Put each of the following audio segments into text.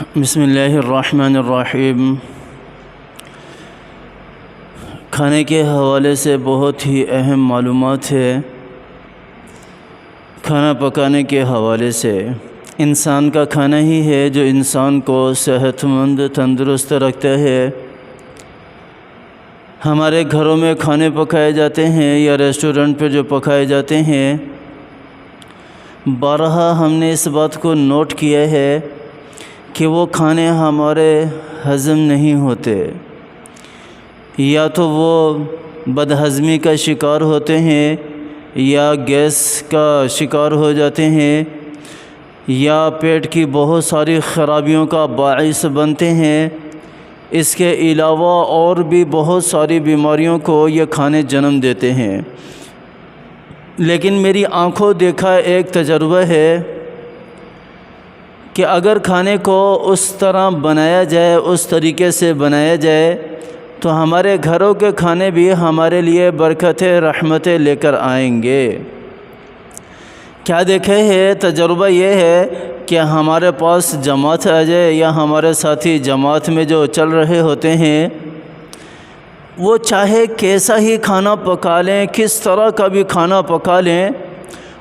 بسم اللہ الرحمن الرحیم۔ کھانے کے حوالے سے بہت ہی اہم معلومات ہے۔ کھانا پکانے کے حوالے سے انسان کا کھانا ہی ہے جو انسان کو صحت مند تندرست رکھتا ہے۔ ہمارے گھروں میں کھانے پکائے جاتے ہیں یا ریسٹورنٹ پہ جو پکائے جاتے ہیں، بارہا ہم نے اس بات کو نوٹ کیا ہے کہ وہ کھانے ہمارے ہضم نہیں ہوتے، یا تو وہ بدہضمی کا شکار ہوتے ہیں یا گیس کا شکار ہو جاتے ہیں یا پیٹ کی بہت ساری خرابیوں کا باعث بنتے ہیں۔ اس کے علاوہ اور بھی بہت ساری بیماریوں کو یہ کھانے جنم دیتے ہیں۔ لیکن میری آنکھوں دیکھا ایک تجربہ ہے کہ اگر کھانے کو اس طرح بنایا جائے، اس طریقے سے بنایا جائے، تو ہمارے گھروں کے کھانے بھی ہمارے لیے برکتیں رحمتیں لے کر آئیں گے۔ کیا دیکھے ہے، تجربہ یہ ہے کہ ہمارے پاس جماعت آ جائے یا ہمارے ساتھی جماعت میں جو چل رہے ہوتے ہیں، وہ چاہے کیسا ہی کھانا پکا لیں، کس طرح کا بھی کھانا پکا لیں،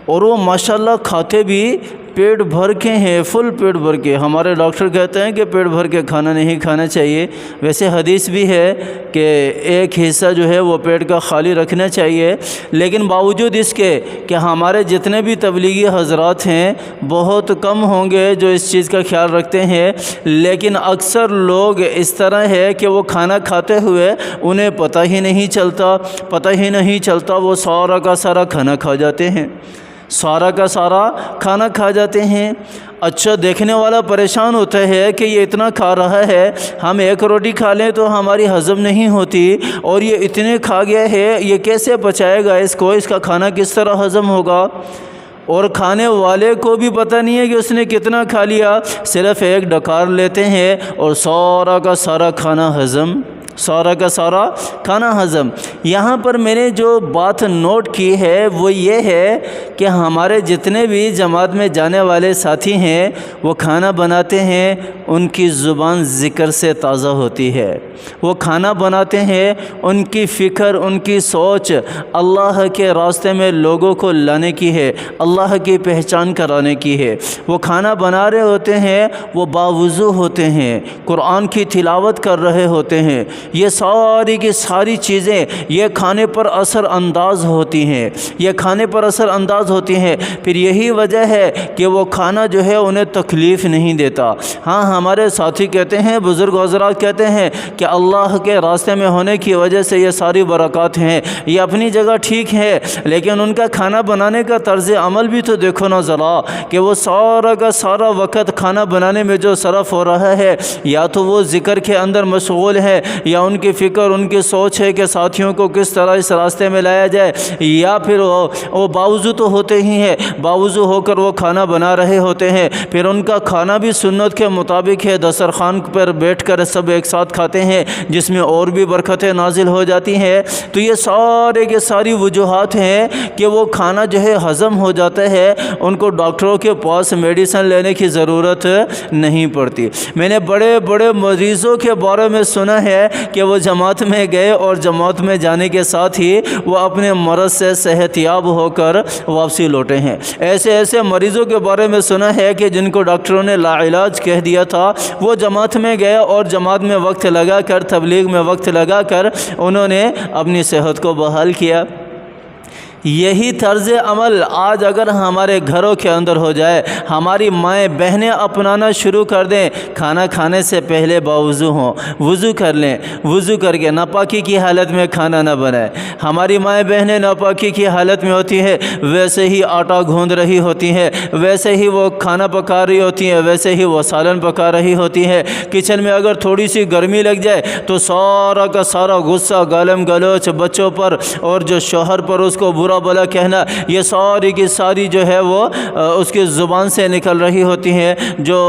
اور وہ ماشاءاللہ کھاتے بھی پیٹ بھر کے ہیں، فل پیٹ بھر کے۔ ہمارے ڈاکٹر کہتے ہیں کہ پیٹ بھر کے کھانا نہیں کھانا چاہیے، ویسے حدیث بھی ہے کہ ایک حصہ جو ہے وہ پیٹ کا خالی رکھنا چاہیے۔ لیکن باوجود اس کے کہ ہمارے جتنے بھی تبلیغی حضرات ہیں بہت کم ہوں گے جو اس چیز کا خیال رکھتے ہیں، لیکن اکثر لوگ اس طرح ہے کہ وہ کھانا کھاتے ہوئے انہیں پتہ ہی نہیں چلتا وہ سارا کا سارا کھانا کھا جاتے ہیں، سارا کا سارا کھانا کھا جاتے ہیں۔ اچھا، دیکھنے والا پریشان ہوتا ہے کہ یہ اتنا کھا رہا ہے، ہم ایک روٹی کھا لیں تو ہماری ہضم نہیں ہوتی، اور یہ اتنے کھا گیا ہے، یہ کیسے پچائے گا اس کو، اس کا کھانا کس طرح ہضم ہوگا؟ اور کھانے والے کو بھی پتہ نہیں ہے کہ اس نے کتنا کھا لیا، صرف ایک ڈکار لیتے ہیں اور سارا کا سارا کھانا ہضم۔ یہاں پر میں نے جو بات نوٹ کی ہے وہ یہ ہے کہ ہمارے جتنے بھی جماعت میں جانے والے ساتھی ہیں وہ کھانا بناتے ہیں، ان کی زبان ذکر سے تازہ ہوتی ہے۔ وہ کھانا بناتے ہیں، ان کی فکر، ان کی سوچ اللہ کے راستے میں لوگوں کو لانے کی ہے، اللہ کی پہچان کرانے کی ہے۔ وہ کھانا بنا رہے ہوتے ہیں، وہ باوضو ہوتے ہیں، قرآن کی تلاوت کر رہے ہوتے ہیں۔ یہ ساری کی ساری چیزیں یہ کھانے پر اثر انداز ہوتی ہیں۔ پھر یہی وجہ ہے کہ وہ کھانا جو ہے انہیں تکلیف نہیں دیتا۔ ہاں، ہمارے ساتھی کہتے ہیں، بزرگ حضرات کہتے ہیں کہ اللہ کے راستے میں ہونے کی وجہ سے یہ ساری برکات ہیں، یہ اپنی جگہ ٹھیک ہے، لیکن ان کا کھانا بنانے کا طرز عمل بھی تو دیکھو نا ذرا، کہ وہ سارا کا سارا وقت کھانا بنانے میں جو صرف ہو رہا ہے، یا تو وہ ذکر کے اندر مشغول ہے، یا ان کی فکر، ان کی سوچ ہے کہ ساتھیوں کو کس طرح اس راستے میں لایا جائے، یا پھر وہ باوضو تو ہوتے ہی ہیں، باوضو ہو کر وہ کھانا بنا رہے ہوتے ہیں۔ پھر ان کا کھانا بھی سنت کے مطابق ہے، دسترخوان پر بیٹھ کر سب ایک ساتھ کھاتے ہیں، جس میں اور بھی برکتیں نازل ہو جاتی ہیں۔ تو یہ سارے کے ساری وجوہات ہیں کہ وہ کھانا جو ہے ہضم ہو جاتا ہے، ان کو ڈاکٹروں کے پاس میڈیسن لینے کی ضرورت نہیں پڑتی۔ میں نے بڑے بڑے مریضوں کے بارے میں سنا ہے کہ وہ جماعت میں گئے اور جماعت میں جانے کے ساتھ ہی وہ اپنے مرض سے صحت یاب ہو کر واپسی لوٹے ہیں۔ ایسے مریضوں کے بارے میں سنا ہے کہ جن کو ڈاکٹروں نے لا علاج کہہ دیا تھا، وہ جماعت میں گئے اور جماعت میں وقت لگا کر، تبلیغ میں وقت لگا کر انہوں نے اپنی صحت کو بحال کیا۔ یہی طرز عمل آج اگر ہمارے گھروں کے اندر ہو جائے، ہماری مائیں بہنیں اپنانا شروع کر دیں، کھانا کھانے سے پہلے باوضو ہوں، وضو کر لیں، وضو کر کے ناپاکی کی حالت میں کھانا نہ بنائیں۔ ہماری مائیں بہنیں ناپاکی کی حالت میں ہوتی ہیں، ویسے ہی آٹا گوندھ رہی ہوتی ہیں، ویسے ہی وہ کھانا پکا رہی ہوتی ہیں، ویسے ہی وہ سالن پکا رہی ہوتی ہیں۔ کچن میں اگر تھوڑی سی گرمی لگ جائے تو سارا کا سارا غصہ، گالم گلوچ بچوں پر اور جو شوہر پر اس کو برا برا بلا کہنا، یہ ساری کی ساری جو ہے وہ اس کی زبان سے نکل رہی ہوتی ہیں۔ جو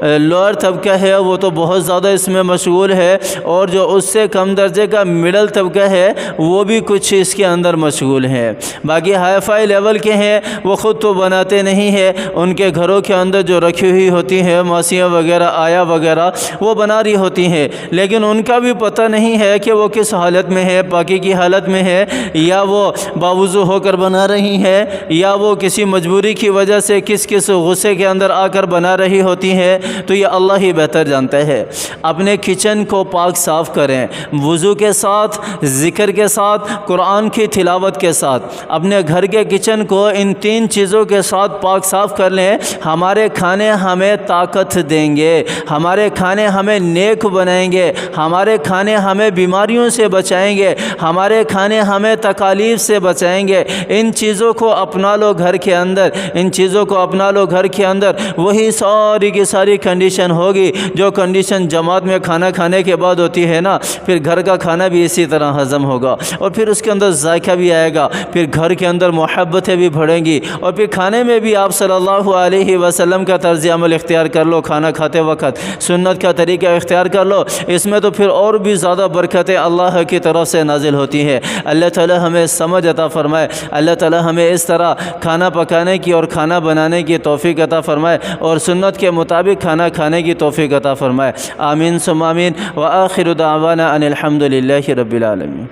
لوئر طبقہ ہے وہ تو بہت زیادہ اس میں مشغول ہے، اور جو اس سے کم درجے کا مڈل طبقہ ہے وہ بھی کچھ اس کے اندر مشغول ہے۔ باقی ہائی فائی لیول کے ہیں وہ خود تو بناتے نہیں ہیں، ان کے گھروں کے اندر جو رکھی ہوئی ہوتی ہیں ماسیاں وغیرہ، آیا وغیرہ، وہ بنا رہی ہوتی ہیں، لیکن ان کا بھی پتہ نہیں ہے کہ وہ کس حالت میں ہے، پاکی کی حالت میں ہے، یا وہ باوضو ہو کر بنا رہی ہے، یا وہ کسی مجبوری کی وجہ سے کس غصے کے اندر آ کر بنا رہی ہوتی ہے۔ تو یہ اللہ ہی بہتر جانتا ہے۔ اپنے کچن کو پاک صاف کریں، وضو کے ساتھ، ذکر کے ساتھ، قرآن کی تلاوت کے ساتھ۔ اپنے گھر کے کچن کو ان 3 چیزوں کے ساتھ پاک صاف کر لیں۔ ہمارے کھانے ہمیں طاقت دیں گے، ہمارے کھانے ہمیں نیک بنائیں گے، ہمارے کھانے ہمیں بیماریوں سے بچائیں گے، ہمارے کھانے ہمیں تکالیف سے بچائیں گے۔ ان چیزوں کو اپنا لو گھر کے اندر، ان چیزوں کو اپنا لو گھر کے اندر، وہی ساری کی ساری کنڈیشن ہوگی جو کنڈیشن جماعت میں کھانا کھانے کے بعد ہوتی ہے نا، پھر گھر کا کھانا بھی اسی طرح ہضم ہوگا، اور پھر اس کے اندر ذائقہ بھی آئے گا، پھر گھر کے اندر محبتیں بھی بڑھیں گی، اور پھر کھانے میں بھی آپ صلی اللہ علیہ وسلم کا طرز عمل اختیار کر لو، کھانا کھاتے وقت سنت کا طریقہ اختیار کر لو، اس میں تو پھر اور بھی زیادہ برکتیں اللہ کی طرف سے نازل ہوتی ہیں۔ اللہ تعالی ہمیں سمجھ عطا فرمائے، اللہ تعالی ہمیں اس طرح کھانا پکانے کی اور کھانا بنانے کی توفیق عطا فرمائے، اور سنت کے مطابق کھانا کھانے کی توفیق عطا فرمائے۔ آمین ثم آمین، وآخر دعوانا ان الحمد للہ رب العالمین۔